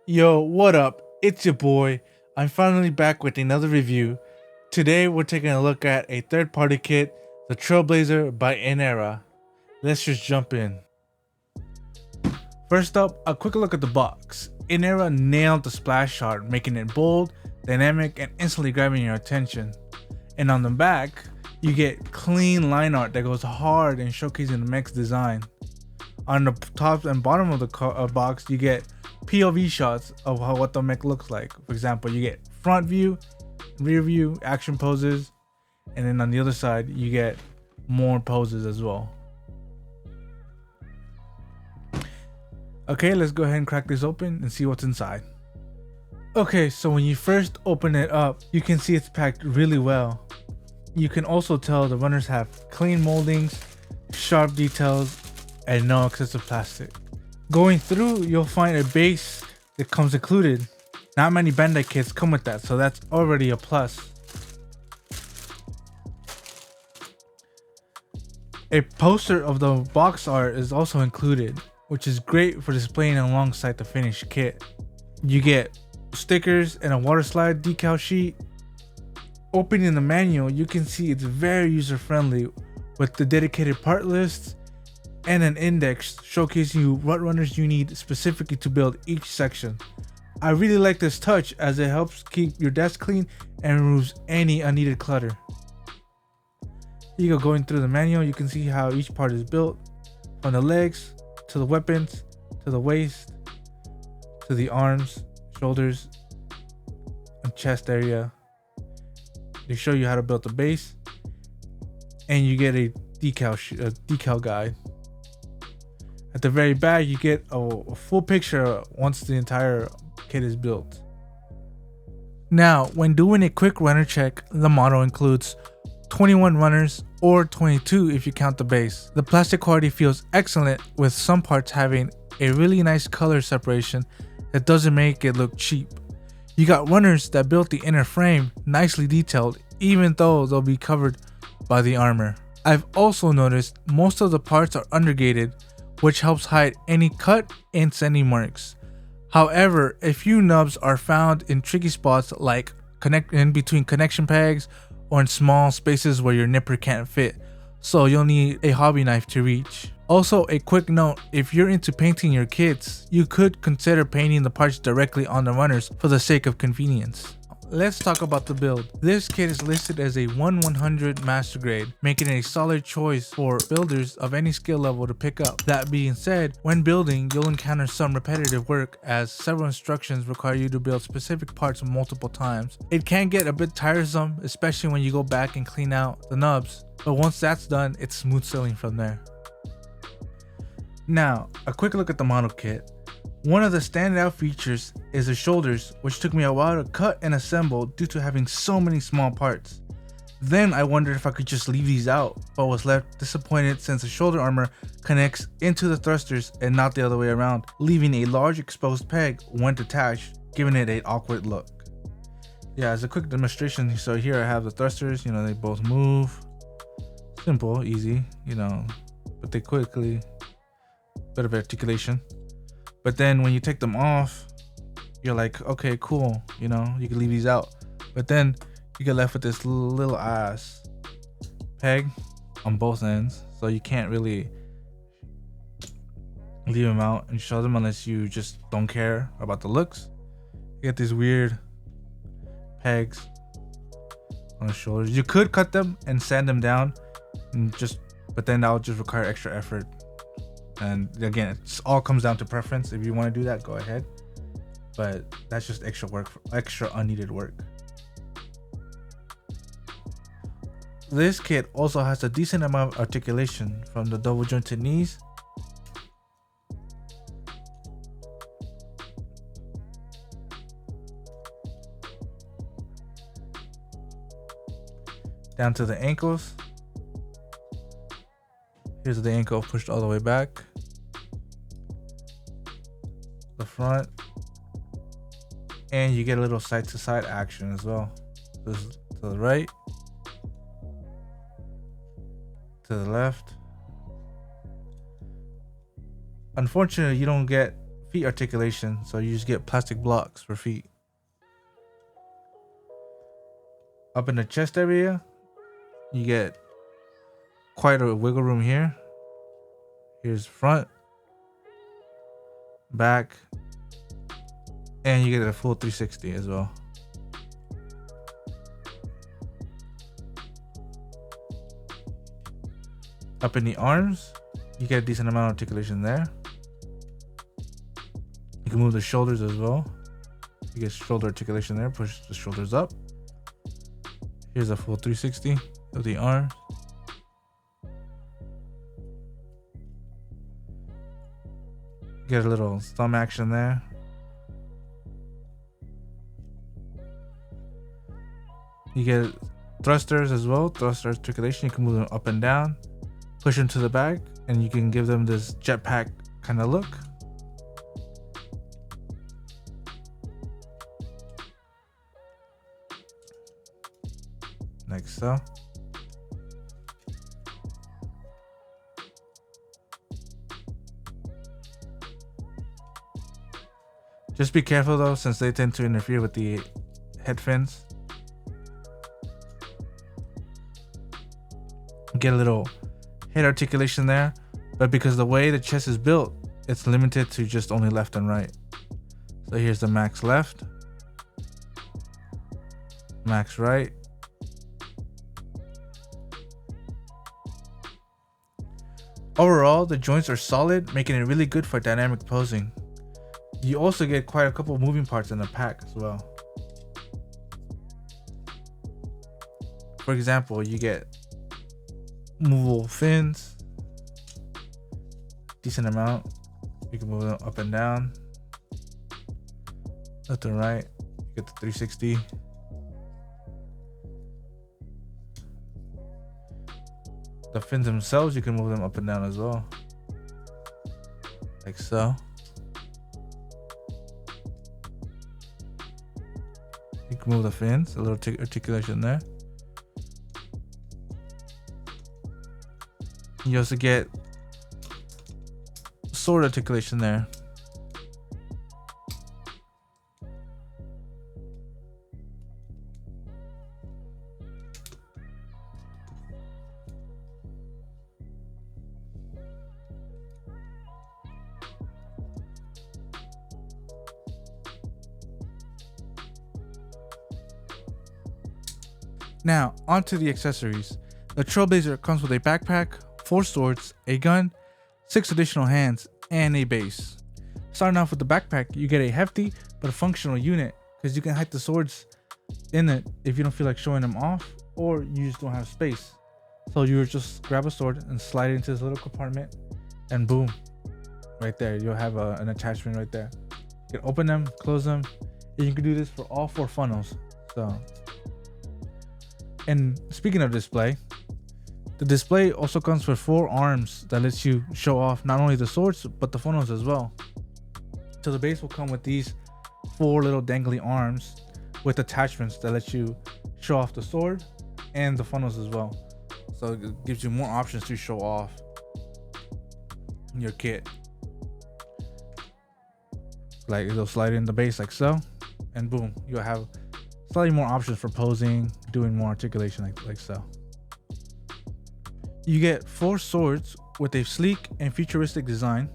Yo, what up? It's your boy. I'm finally back with another review. Today we're taking a look at a third-party kit, the Trailblazer by Inera. Let's just jump in. First up, a quick look at the box. Inera nailed the splash art, making it bold, dynamic, and instantly grabbing your attention. And on the back, you get clean line art that goes hard in showcasing the mech's design. On the top and bottom of the box, you get POV shots of what the mech looks like. For example, you get front view, rear view, action poses, and then on the other side, you get more poses as well. Okay, let's go ahead and crack this open and see what's inside. Okay, so when you first open it up, you can see it's packed really well. You can also tell the runners have clean moldings, sharp details, and no excessive plastic. Going through, you'll find a base that comes included. Not many Bandai kits come with that, so that's already a plus. A poster of the box art is also included, which is great for displaying alongside the finished kit. You get stickers and a water slide decal sheet. Opening the manual, you can see it's very user friendly with the dedicated part lists and an index showcasing you what runners you need specifically to build each section. I really like this touch as it helps keep your desk clean and removes any unneeded clutter. Going through the manual, you can see how each part is built, from the legs to the weapons to the waist to the arms, shoulders, and chest area. They show you how to build the base, and you get a decal guide. At the very back, you get a full picture once the entire kit is built. Now, when doing a quick runner check, the model includes 21 runners or 22 if you count the base. The plastic quality feels excellent, with some parts having a really nice color separation that doesn't make it look cheap. You got runners that built the inner frame nicely detailed, even though they'll be covered by the armor. I've also noticed most of the parts are undergated, which helps hide any cut and sending marks. However, a few nubs are found in tricky spots like in between connection pegs or in small spaces where your nipper can't fit, so you'll need a hobby knife to reach. Also, a quick note, if you're into painting your kits, you could consider painting the parts directly on the runners for the sake of convenience. Let's talk about the build. This kit is listed as a 1/100 master grade, making it a solid choice for builders of any skill level to pick up. That being said, when building, you'll encounter some repetitive work as several instructions require you to build specific parts multiple times. It can get a bit tiresome, especially when you go back and clean out the nubs, but once that's done, it's smooth sailing from there. Now, a quick look at the model kit. One of the standout features is the shoulders, which took me a while to cut and assemble due to having so many small parts. Then I wondered if I could just leave these out, but was left disappointed since the shoulder armor connects into the thrusters and not the other way around, leaving a large exposed peg when detached, giving it an awkward look. Yeah, as a quick demonstration, so here I have the thrusters, they both move. Simple, easy, but they quickly, bit of articulation. But then when you take them off, you're like, okay, cool, you can leave these out. But then you get left with this little ass peg on both ends, so you can't really leave them out and show them unless you just don't care about the looks. You get these weird pegs on the shoulders. You could cut them and sand them down, but then that would just require extra effort. And again, it all comes down to preference. If you want to do that, go ahead. But that's just extra work, extra unneeded work. This kit also has a decent amount of articulation from the double jointed knees down to the ankles. Here's the ankle pushed all the way back. The front. And you get a little side to side action as well. This is to the right. To the left. Unfortunately, you don't get feet articulation, so you just get plastic blocks for feet. Up in the chest area, you get quite a wiggle room here. Here's front, back, and you get a full 360 as well. Up in the arms, you get a decent amount of articulation there. You can move the shoulders as well. You get shoulder articulation there, push the shoulders up. Here's a full 360 of the arms. Get a little thumb action there. You get thrusters as well, thruster articulation. You can move them up and down, push them to the back, and you can give them this jetpack kind of look. Like so. Just be careful though, since they tend to interfere with the head fins. Get a little head articulation there, but because the way the chest is built, it's limited to just only left and right. So here's the max left, max right. Overall, the joints are solid, making it really good for dynamic posing. You also get quite a couple moving parts in the pack as well. For example, you get movable fins, decent amount. You can move them up and down, left and right. You get the 360. The fins themselves, you can move them up and down as well, like so. You can move the fins, a little articulation there. You also get sword articulation there. Now, onto the accessories. The Trailblazer comes with a backpack, 4 swords, a gun, 6 additional hands, and a base. Starting off with the backpack, you get a hefty but functional unit because you can hide the swords in it if you don't feel like showing them off or you just don't have space. So you just grab a sword and slide it into this little compartment and boom, right there, you'll have an attachment right there. You can open them, close them, and you can do this for all 4 funnels. And speaking of display, the display also comes with 4 arms that lets you show off not only the swords but the funnels as well. So the base will come with these 4 little dangly arms with attachments that let you show off the sword and the funnels as well. So it gives you more options to show off your kit. Like it'll slide in the base like so, and boom, you'll have slightly more options for posing, doing more articulation like so. You get 4 swords with a sleek and futuristic design.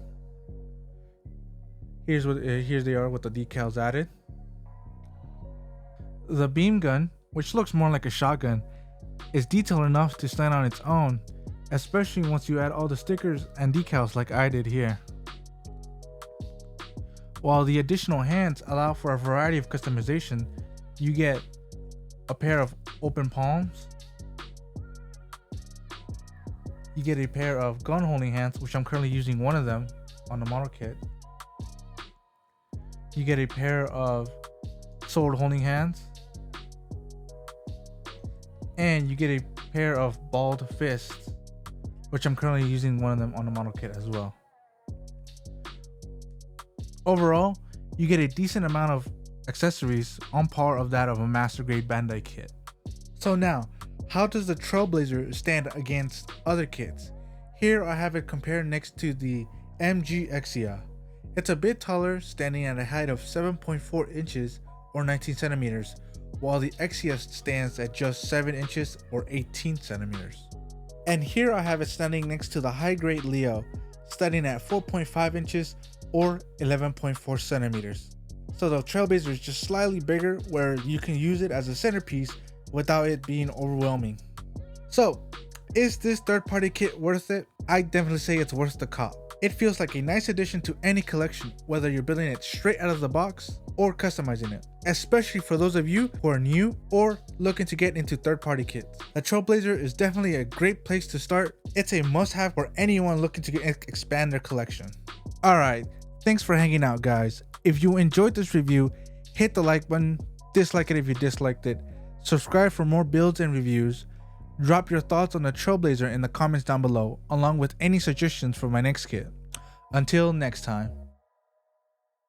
Here they are with the decals added. The beam gun, which looks more like a shotgun, is detailed enough to stand on its own, especially once you add all the stickers and decals like I did here. While the additional hands allow for a variety of customization, you get a pair of open palms. You get a pair of gun holding hands, which I'm currently using one of them on the model kit. You get a pair of sword holding hands. And you get a pair of balled fists, which I'm currently using one of them on the model kit as well. Overall, you get a decent amount of accessories on par of that of a master grade Bandai kit. So now, how does the Trailblazer stand against other kits? Here I have it compared next to the MG Exia, It's a bit taller, standing at a height of 7.4 inches or 19 centimeters, while the XCS stands at just 7 inches or 18 centimeters. And here I have it standing next to the high-grade Leo, standing at 4.5 inches or 11.4 centimeters. So the Trailblazer is just slightly bigger, where you can use it as a centerpiece without it being overwhelming. So, is this third-party kit worth it? I definitely say it's worth the cop. It feels like a nice addition to any collection, whether you're building it straight out of the box or customizing it, especially for those of you who are new or looking to get into third-party kits. The Trailblazer is definitely a great place to start. It's a must-have for anyone looking to expand their collection. Alright, thanks for hanging out, guys. If you enjoyed this review, hit the like button, dislike it if you disliked it, subscribe for more builds and reviews. Drop your thoughts on the Trailblazer in the comments down below, along with any suggestions for my next kit. Until next time.